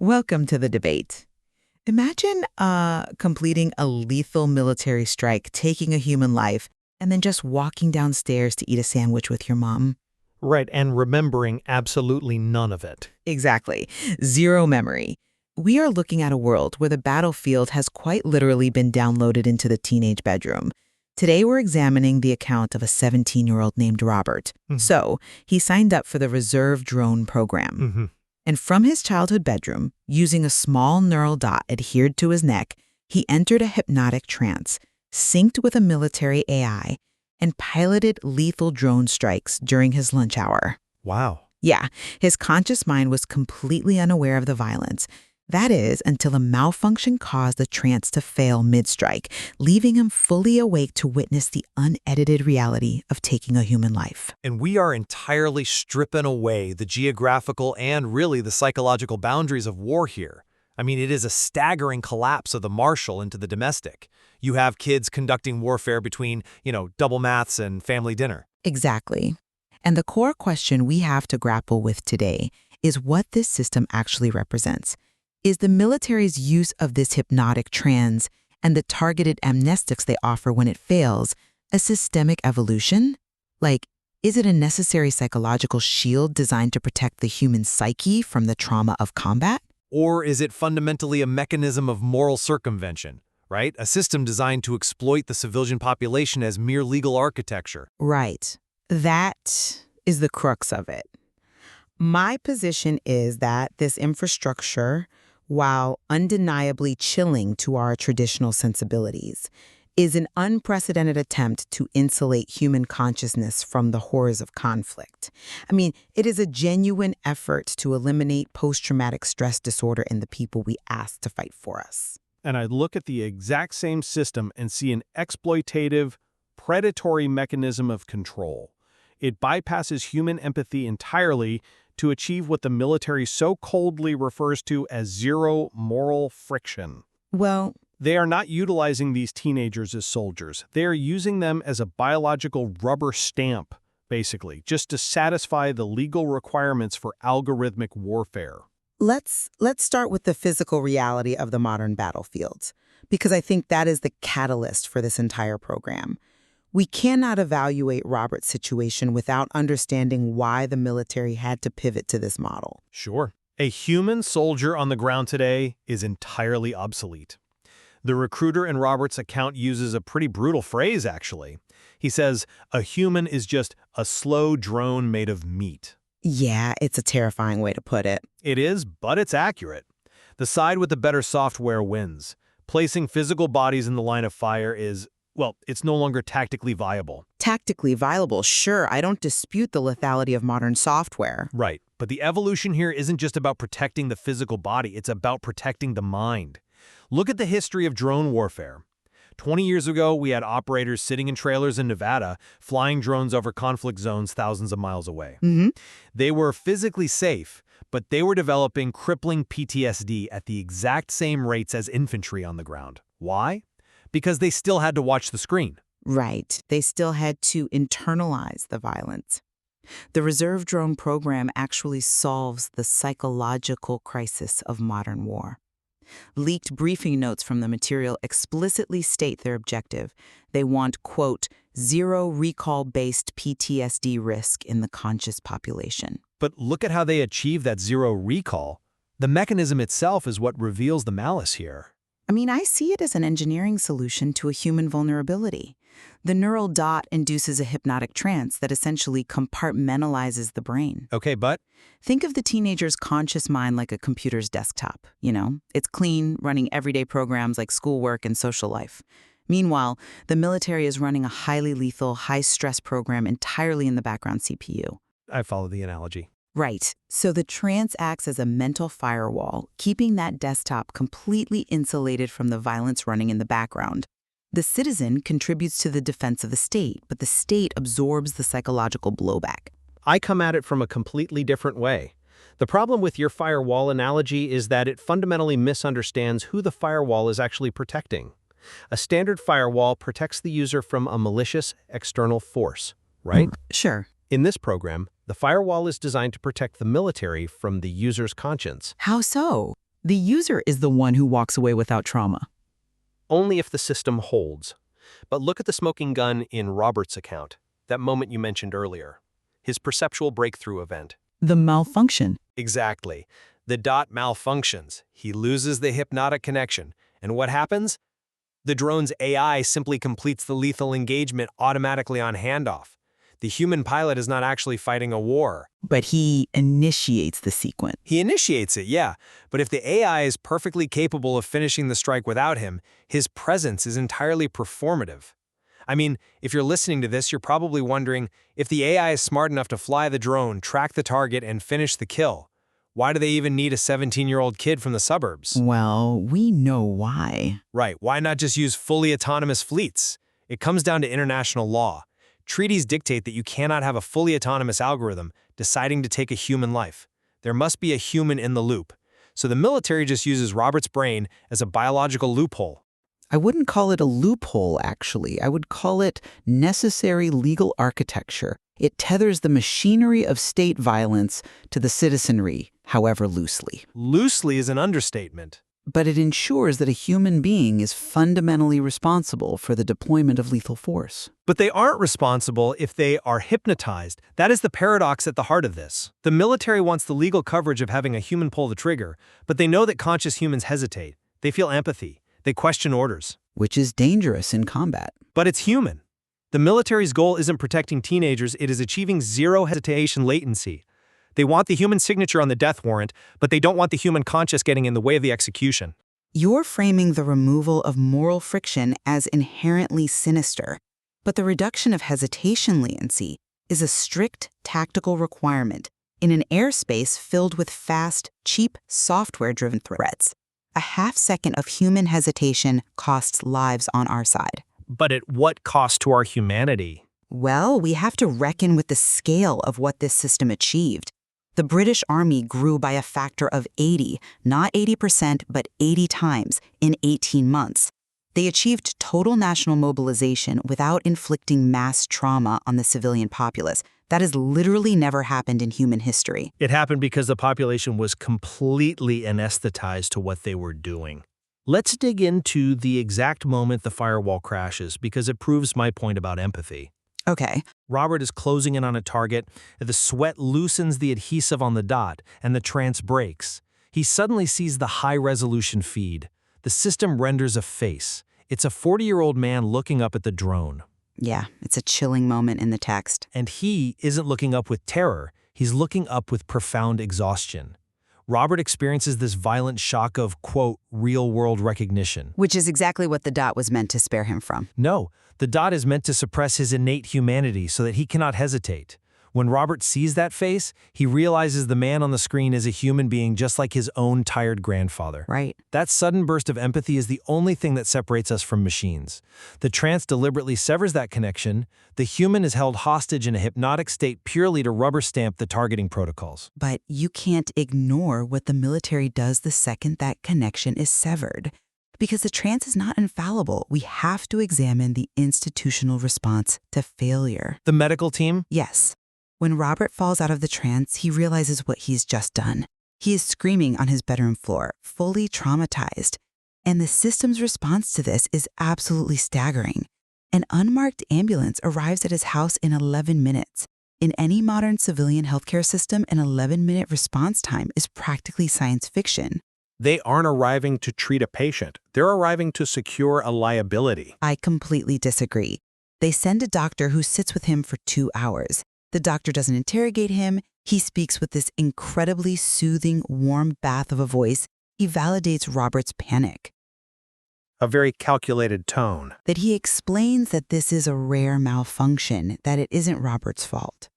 Welcome to the debate. Imagine completing a lethal military strike, taking a human life, and then just walking downstairs to eat a sandwich with your mom. Right, and remembering absolutely none of it. Exactly. Zero memory. We are looking at a world where the battlefield has quite literally been downloaded into the teenage bedroom. Today, we're examining the account of a 17-year-old named Robert. So, he signed up for the Reserve Drone Program. And from his childhood bedroom, using a small neural dot adhered to his neck, he entered a hypnotic trance, synced with a military AI, and piloted lethal drone strikes during his lunch hour. Wow. Yeah, his conscious mind was completely unaware of the violence. That is, until a malfunction caused the trance to fail mid-strike, leaving him fully awake to witness the unedited reality of taking a human life. And we are entirely stripping away the geographical and really the psychological boundaries of war here. I mean, it is a staggering collapse of the martial into the domestic. You have kids conducting warfare between, double maths and family dinner. Exactly. And the core question we have to grapple with today is what this system actually represents. Is the military's use of this hypnotic trance and the targeted amnestics they offer when it fails a systemic evolution? Like, is it a necessary psychological shield designed to protect the human psyche from the trauma of combat? Or is it fundamentally a mechanism of moral circumvention, right? A system designed to exploit the civilian population as mere legal architecture. Right. That is the crux of it. My position is that this infrastructure, while undeniably chilling to our traditional sensibilities, is an unprecedented attempt to insulate human consciousness from the horrors of conflict. I mean, it is a genuine effort to eliminate post-traumatic stress disorder in the people we ask to fight for us. And I look at the exact same system and see an exploitative, predatory mechanism of control. It bypasses human empathy entirely to achieve what the military so coldly refers to as zero moral friction. Well, they are not utilizing these teenagers as soldiers. They are using them as a biological rubber stamp, basically, just to satisfy the legal requirements for algorithmic warfare. Let's start with the physical reality of the modern battlefield, because I think that is the catalyst for this entire program. We cannot evaluate Robert's situation without understanding why the military had to pivot to this model. Sure. A human soldier on the ground today is entirely obsolete. The recruiter in Robert's account uses a pretty brutal phrase, actually. He says, a human is just a slow drone made of meat. Yeah, it's a terrifying way to put it. It is, but it's accurate. The side with the better software wins. Placing physical bodies in the line of fire is, well, it's no longer tactically viable. Tactically viable, sure. I don't dispute the lethality of modern software. Right. But the evolution here isn't just about protecting the physical body. It's about protecting the mind. Look at the history of drone warfare. 20 years ago, we had operators sitting in trailers in Nevada, flying drones over conflict zones thousands of miles away. They were physically safe, but they were developing crippling PTSD at the exact same rates as infantry on the ground. Why? Because they still had to watch the screen. Right. They still had to internalize the violence. The Reserve Drone Program actually solves the psychological crisis of modern war. Leaked briefing notes from the material explicitly state their objective. They want, quote, zero recall-based PTSD risk in the conscious population. But look at how they achieve that zero recall. The mechanism itself is what reveals the malice here. I mean, I see it as an engineering solution to a human vulnerability. The neural dot induces a hypnotic trance that essentially compartmentalizes the brain. Okay, but? Think of the teenager's conscious mind like a computer's desktop, It's clean, running everyday programs like schoolwork and social life. Meanwhile, the military is running a highly lethal, high-stress program entirely in the background CPU. I follow the analogy. Right. So the trance acts as a mental firewall, keeping that desktop completely insulated from the violence running in the background. The citizen contributes to the defense of the state, but the state absorbs the psychological blowback. I come at it from a completely different way. The problem with your firewall analogy is that it fundamentally misunderstands who the firewall is actually protecting. A standard firewall protects the user from a malicious external force, right? Sure. In this program, the firewall is designed to protect the military from the user's conscience. How so? The user is the one who walks away without trauma. Only if the system holds. But look at the smoking gun in Robert's account, that moment you mentioned earlier. His perceptual breakthrough event. The malfunction. Exactly. The dot malfunctions. He loses the hypnotic connection. And what happens? The drone's AI simply completes the lethal engagement automatically on handoff. The human pilot is not actually fighting a war. But he initiates the sequence. He initiates it, yeah, but if the AI is perfectly capable of finishing the strike without him, his presence is entirely performative. I mean, if you're listening to this, you're probably wondering, if the AI is smart enough to fly the drone, track the target, and finish the kill, why do they even need a 17-year-old kid from the suburbs? Well, we know why. Right, why not just use fully autonomous fleets? It comes down to international law. Treaties dictate that you cannot have a fully autonomous algorithm deciding to take a human life. There must be a human in the loop. So the military just uses Robert's brain as a biological loophole. I wouldn't call it a loophole, actually. I would call it necessary legal architecture. It tethers the machinery of state violence to the citizenry, however loosely. Loosely is an understatement. But it ensures that a human being is fundamentally responsible for the deployment of lethal force. But they aren't responsible if they are hypnotized. That is the paradox at the heart of this. The military wants the legal coverage of having a human pull the trigger, but they know that conscious humans hesitate. They feel empathy. They question orders. Which is dangerous in combat. But it's human. The military's goal isn't protecting teenagers, it is achieving zero hesitation latency. They want the human signature on the death warrant, but they don't want the human conscience getting in the way of the execution. You're framing the removal of moral friction as inherently sinister, but the reduction of hesitation latency is a strict tactical requirement in an airspace filled with fast, cheap, software-driven threats. A half-second of human hesitation costs lives on our side. But at what cost to our humanity? Well, we have to reckon with the scale of what this system achieved. The British Army grew by a factor of 80, not 80%, but 80 times in 18 months. They achieved total national mobilization without inflicting mass trauma on the civilian populace. That has literally never happened in human history. It happened because the population was completely anesthetized to what they were doing. Let's dig into the exact moment the firewall crashes because it proves my point about empathy. Okay. Robert is closing in on a target, the sweat loosens the adhesive on the dot, and the trance breaks. He suddenly sees the high-resolution feed. The system renders a face. It's a 40-year-old man looking up at the drone. Yeah, it's a chilling moment in the text. And he isn't looking up with terror, he's looking up with profound exhaustion. Robert experiences this violent shock of, quote, real-world recognition. Which is exactly what the dot was meant to spare him from. No, the dot is meant to suppress his innate humanity so that he cannot hesitate. When Robert sees that face, he realizes the man on the screen is a human being just like his own tired grandfather. Right. That sudden burst of empathy is the only thing that separates us from machines. The trance deliberately severs that connection. The human is held hostage in a hypnotic state purely to rubber stamp the targeting protocols. But you can't ignore what the military does the second that connection is severed. Because the trance is not infallible, we have to examine the institutional response to failure. The medical team? Yes. When Robert falls out of the trance, he realizes what he's just done. He is screaming on his bedroom floor, fully traumatized. And the system's response to this is absolutely staggering. An unmarked ambulance arrives at his house in 11 minutes. In any modern civilian healthcare system, an 11-minute response time is practically science fiction. They aren't arriving to treat a patient. They're arriving to secure a liability. I completely disagree. They send a doctor who sits with him for 2 hours. The doctor doesn't interrogate him. He speaks with this incredibly soothing, warm bath of a voice. He validates Robert's panic. A very calculated tone. That he explains that this is a rare malfunction, that it isn't Robert's fault.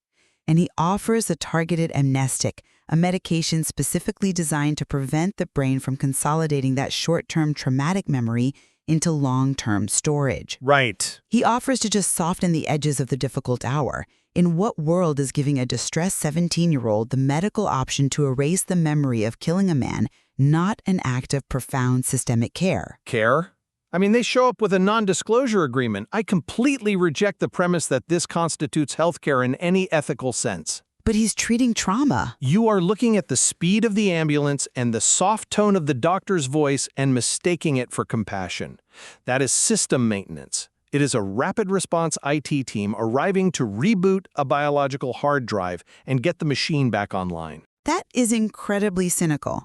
And he offers a targeted amnestic, a medication specifically designed to prevent the brain from consolidating that short-term traumatic memory into long-term storage. Right. He offers to just soften the edges of the difficult hour. In what world is giving a distressed 17-year-old the medical option to erase the memory of killing a man not an act of profound systemic care? Care? I mean, they show up with a non-disclosure agreement. I completely reject the premise that this constitutes healthcare in any ethical sense. But he's treating trauma. You are looking at the speed of the ambulance and the soft tone of the doctor's voice and mistaking it for compassion. That is system maintenance. It is a rapid response IT team arriving to reboot a biological hard drive and get the machine back online. That is incredibly cynical.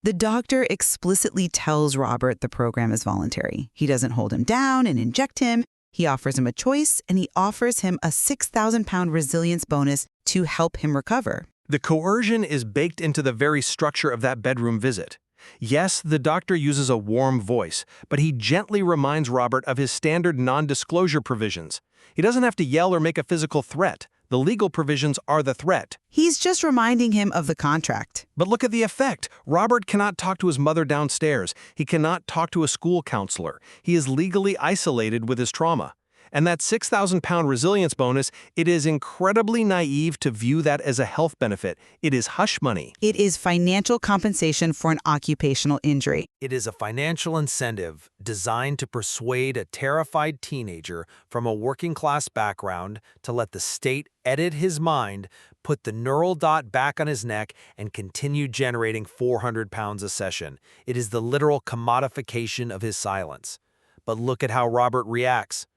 The doctor explicitly tells Robert the program is voluntary. He doesn't hold him down and inject him. He offers him a choice, and he offers him a 6,000-pound resilience bonus to help him recover. The coercion is baked into the very structure of that bedroom visit. Yes, the doctor uses a warm voice, but he gently reminds Robert of his standard non-disclosure provisions. He doesn't have to yell or make a physical threat. The legal provisions are the threat. He's just reminding him of the contract. But look at the effect. Robert cannot talk to his mother downstairs. He cannot talk to a school counselor. He is legally isolated with his trauma. And that 6,000-pound resilience bonus, it is incredibly naive to view that as a health benefit. It is hush money. It is financial compensation for an occupational injury. It is a financial incentive designed to persuade a terrified teenager from a working-class background to let the state edit his mind, put the neural dot back on his neck, and continue generating 400 pounds a session. It is the literal commodification of his silence. But look at how Robert reacts.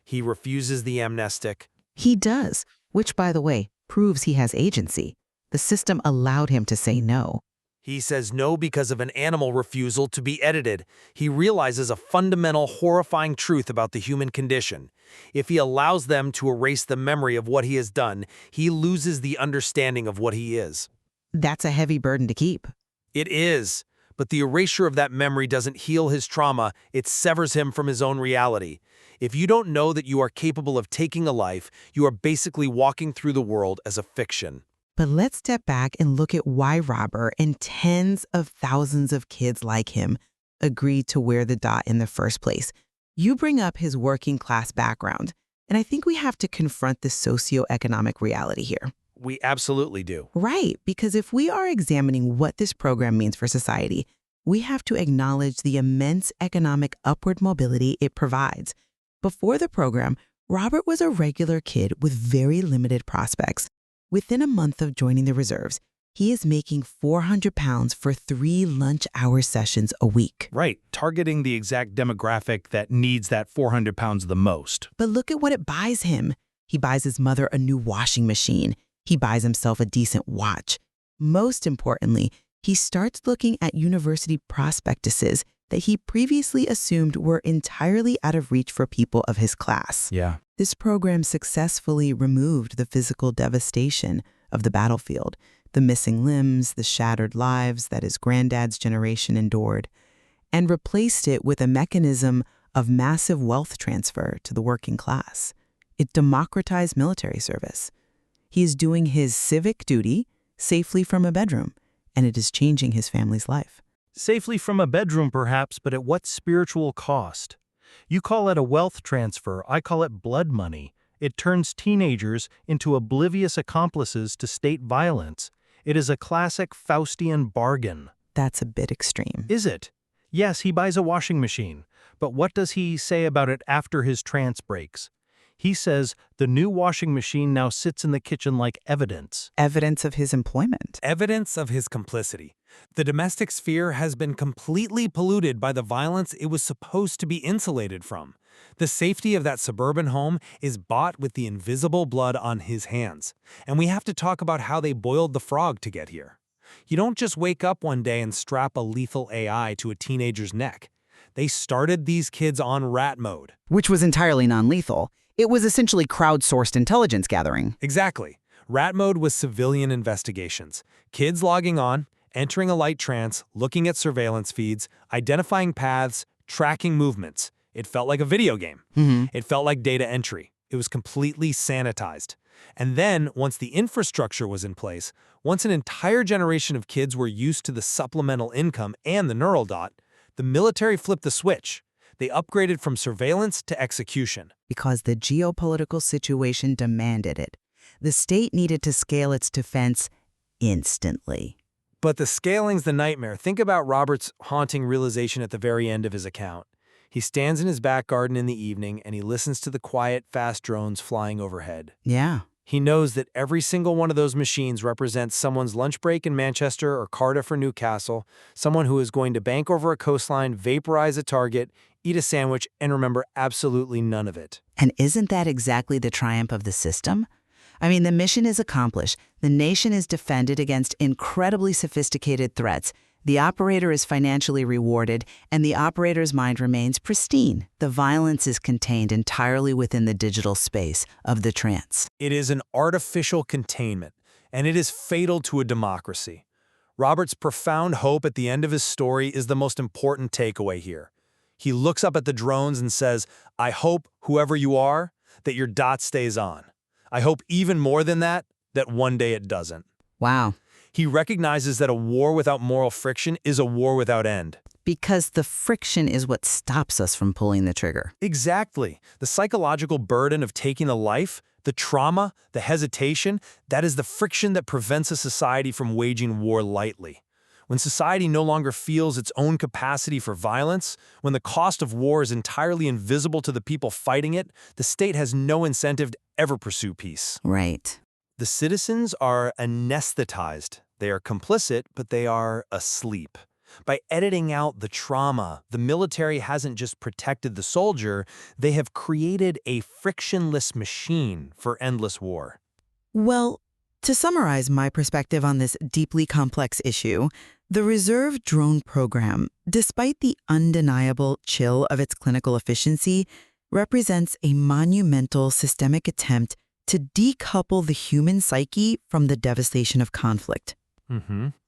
He refuses the amnestic. He does, which, by the way, proves he has agency. The system allowed him to say no. He says no because of an animal refusal to be edited. He realizes a fundamental, horrifying truth about the human condition. If he allows them to erase the memory of what he has done, he loses the understanding of what he is. That's a heavy burden to keep. It is. But the erasure of that memory doesn't heal his trauma, it severs him from his own reality. If you don't know that you are capable of taking a life, you are basically walking through the world as a fiction. But let's step back and look at why Robert and tens of thousands of kids like him agreed to wear the dot in the first place. You bring up his working class background, and I think we have to confront the socioeconomic reality here. We absolutely do. Right, because if we are examining what this program means for society, we have to acknowledge the immense economic upward mobility it provides. Before the program, Robert was a regular kid with very limited prospects. Within a month of joining the reserves, he is making 400 pounds for 3 lunch-hour sessions a week. Right, targeting the exact demographic that needs that 400 pounds the most. But look at what it buys him. He buys his mother a new washing machine. He buys himself a decent watch. Most importantly, he starts looking at university prospectuses that he previously assumed were entirely out of reach for people of his class. Yeah. This program successfully removed the physical devastation of the battlefield, the missing limbs, the shattered lives that his granddad's generation endured, and replaced it with a mechanism of massive wealth transfer to the working class. It democratized military service. He is doing his civic duty safely from a bedroom, and it is changing his family's life. Safely from a bedroom, perhaps, but at what spiritual cost? You call it a wealth transfer, I call it blood money. It turns teenagers into oblivious accomplices to state violence. It is a classic Faustian bargain. That's a bit extreme. Is it? Yes, he buys a washing machine. But what does he say about it after his trance breaks? He says the new washing machine now sits in the kitchen like evidence. Evidence of his employment. Evidence of his complicity. The domestic sphere has been completely polluted by the violence it was supposed to be insulated from. The safety of that suburban home is bought with the invisible blood on his hands. And we have to talk about how they boiled the frog to get here. You don't just wake up one day and strap a lethal AI to a teenager's neck. They started these kids on rat mode. Which was entirely non-lethal. It was essentially crowdsourced intelligence gathering. Exactly. Rat mode was civilian investigations. Kids logging on, entering a light trance, looking at surveillance feeds, identifying paths, tracking movements. It felt like a video game. It felt like data entry. It was completely sanitized. And then, once the infrastructure was in place, once an entire generation of kids were used to the supplemental income and the neural dot, the military flipped the switch. They upgraded from surveillance to execution. Because the geopolitical situation demanded it. The state needed to scale its defense instantly. But the scaling's the nightmare. Think about Robert's haunting realization at the very end of his account. He stands in his back garden in the evening and he listens to the quiet, fast drones flying overhead. Yeah. He knows that every single one of those machines represents someone's lunch break in Manchester or Cardiff or Newcastle, someone who is going to bank over a coastline, vaporize a target, eat a sandwich, and remember absolutely none of it. And isn't that exactly the triumph of the system? I mean, the mission is accomplished. The nation is defended against incredibly sophisticated threats. The operator is financially rewarded, and the operator's mind remains pristine. The violence is contained entirely within the digital space of the trance. It is an artificial containment, and it is fatal to a democracy. Robert's profound hope at the end of his story is the most important takeaway here. He looks up at the drones and says, "I hope, whoever you are, that your dot stays on. I hope even more than that one day it doesn't." Wow. He recognizes that a war without moral friction is a war without end. Because the friction is what stops us from pulling the trigger. Exactly. The psychological burden of taking a life, the trauma, the hesitation, that is the friction that prevents a society from waging war lightly. When society no longer feels its own capacity for violence, when the cost of war is entirely invisible to the people fighting it, the state has no incentive to ever pursue peace. Right. The citizens are anesthetized. They are complicit, but they are asleep. By editing out the trauma, the military hasn't just protected the soldier, they have created a frictionless machine for endless war. Well, to summarize my perspective on this deeply complex issue, the reserve drone program, despite the undeniable chill of its clinical efficiency, represents a monumental systemic attempt to decouple the human psyche from the devastation of conflict.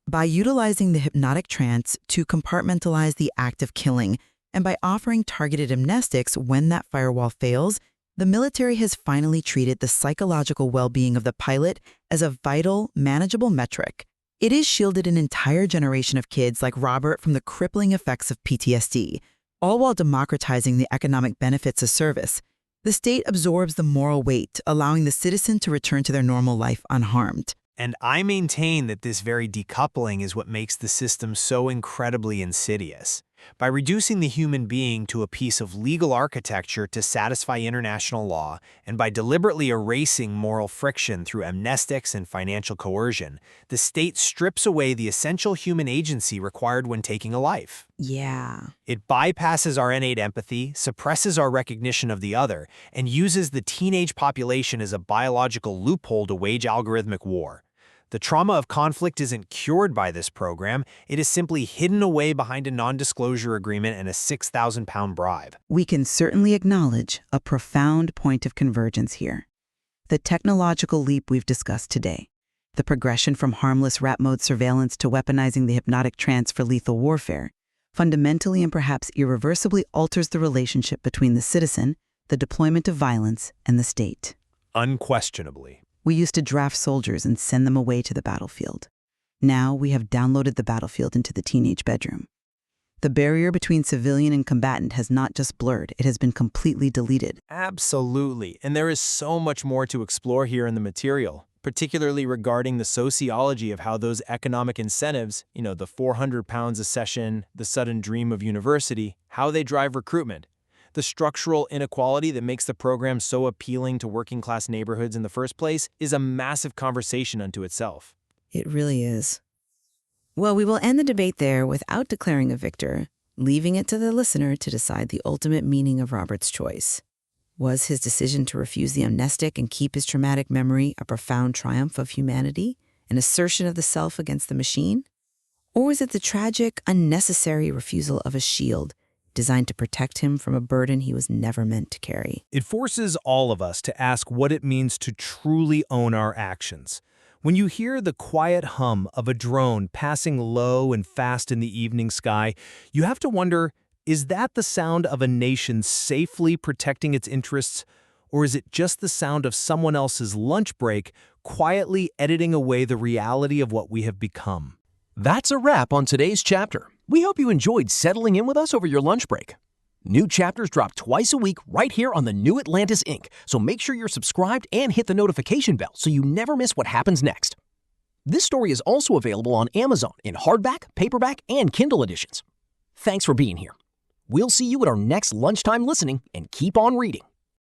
By utilizing the hypnotic trance to compartmentalize the act of killing, and by offering targeted amnestics when that firewall fails, the military has finally treated the psychological well-being of the pilot as a vital, manageable metric. It has shielded an entire generation of kids like Robert from the crippling effects of PTSD, all while democratizing the economic benefits of service. The state absorbs the moral weight, allowing the citizen to return to their normal life unharmed. And I maintain that this very decoupling is what makes the system so incredibly insidious. By reducing the human being to a piece of legal architecture to satisfy international law, and by deliberately erasing moral friction through amnestics and financial coercion, the state strips away the essential human agency required when taking a life. Yeah. It bypasses our innate empathy, suppresses our recognition of the other, and uses the teenage population as a biological loophole to wage algorithmic war. The trauma of conflict isn't cured by this program, it is simply hidden away behind a non-disclosure agreement and a 6,000-pound bribe. We can certainly acknowledge a profound point of convergence here. The technological leap we've discussed today, the progression from harmless rat mode surveillance to weaponizing the hypnotic trance for lethal warfare, fundamentally and perhaps irreversibly alters the relationship between the citizen, the deployment of violence, and the state. Unquestionably. We used to draft soldiers and send them away to the battlefield. Now we have downloaded the battlefield into the teenage bedroom. The barrier between civilian and combatant has not just blurred, it has been completely deleted. Absolutely, and there is so much more to explore here in the material, particularly regarding the sociology of how those economic incentives, the 400 pounds a session, the sudden dream of university, how they drive recruitment. The structural inequality that makes the program so appealing to working-class neighborhoods in the first place is a massive conversation unto itself. It really is. Well, we will end the debate there without declaring a victor, leaving it to the listener to decide the ultimate meaning of Robert's choice. Was his decision to refuse the amnestic and keep his traumatic memory a profound triumph of humanity, an assertion of the self against the machine? Or was it the tragic, unnecessary refusal of a shield designed to protect him from a burden he was never meant to carry? It forces all of us to ask what it means to truly own our actions. When you hear the quiet hum of a drone passing low and fast in the evening sky, you have to wonder, is that the sound of a nation safely protecting its interests, or is it just the sound of someone else's lunch break quietly editing away the reality of what we have become? That's a wrap on today's chapter. We hope you enjoyed settling in with us over your lunch break. New chapters drop twice a week right here on the New Atlantis Inc., so make sure you're subscribed and hit the notification bell so you never miss what happens next. This story is also available on Amazon in hardback, paperback, and Kindle editions. Thanks for being here. We'll see you at our next lunchtime listening, and keep on reading.